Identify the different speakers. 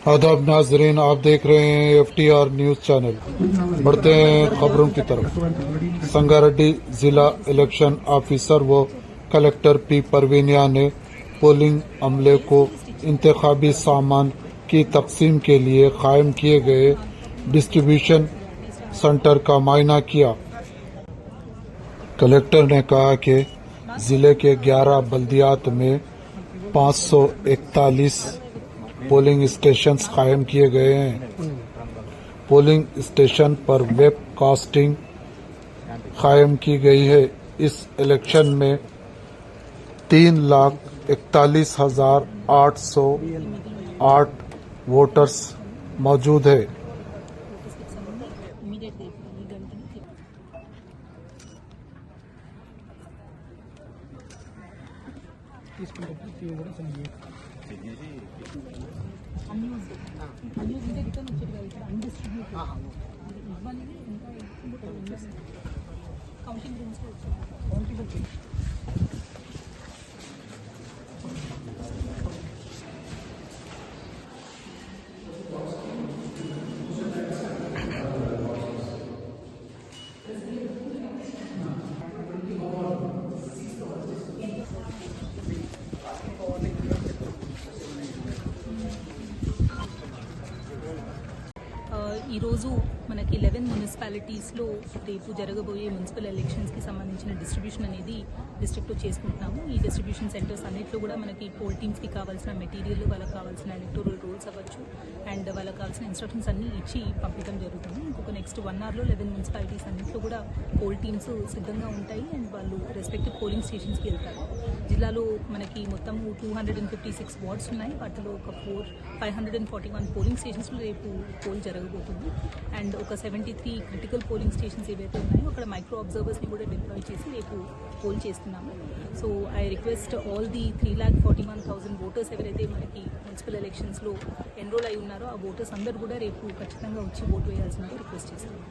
Speaker 1: आदाब नाजरीन, आप देख रहे हैं FTR न्यूज चैनल। बढ़ते हैं खबरों की तरफ। संगारेड्डी जिला इलेक्शन ऑफिसर व कलेक्टर पी परवीनिया ने पोलिंग अमले को इंतखाबी सामान की तकसीम के लिए कायम किए गए डिस्ट्रीब्यूशन सेंटर का मुआयना किया। कलेक्टर ने कहा कि जिले के 11 बल्दियात में 541 पोलिंग स्टेशंस कायम किए गए हैं। पोलिंग स्टेशन पर वेब कास्टिंग कायम की गई है। इस इलेक्शन में 3,41,808 वोटर्स मौजूद है।
Speaker 2: ఈరోజు మనకి 11 మున్సిపాలిటీస్లో రేపు జరగబోయే మున్సిపల్ ఎలక్షన్స్కి సంబంధించిన డిస్ట్రిబ్యూషన్ అనేది డిస్ట్రిక్ట్లో చేసుకుంటున్నాము. ఈ డిస్ట్రిబ్యూషన్ సెంటర్స్ అన్నింటిలో కూడా మనకి పోల్ టీమ్స్కి కావాల్సిన మెటీరియల్, వాళ్ళకి కావాల్సిన ఎలక్టోరల్ రూల్స్ అవ్వచ్చు అండ్ వాళ్ళకి కావాల్సిన ఇన్స్ట్రక్షన్స్ అన్నీ ఇచ్చి పంపించడం జరుగుతుంది. ఇంకొక నెక్స్ట్ 1 అవర్లో 11 మున్సిపాలిటీస్ అన్నింటిలో కూడా పోల్ టీమ్స్ సిద్ధంగా ఉంటాయి అండ్ వాళ్ళు రెస్పెక్టివ్ పోలింగ్ స్టేషన్స్కి వెళ్తారు. జిల్లాలో మనకి మొత్తము 256 వార్డ్స్ ఉన్నాయి. వాటిలో ఒక 541 పోలింగ్ స్టేషన్స్లో రేపు పోల్ జరగబోతుంది అండ్ ఒక 73 క్రిటికల్ పోలింగ్ స్టేషన్స్ ఏవైతే ఉన్నాయో అక్కడ మైక్రో అబ్జర్వర్స్ని కూడా డిప్లాయ్ చేసి రేపు పోల్ చేస్తున్నాము. So I request all the 3,41,000 voters ఎవరైతే మనకి మున్సిపల్ ఎలక్షన్స్లో ఎన్రోల్ అయి ఉన్నారో ఆ ఓటర్స్ అందరూ కూడా రేపు ఖచ్చితంగా వచ్చి ఓటు వేయాల్సిందిగా రిక్వెస్ట్ చేస్తున్నాము.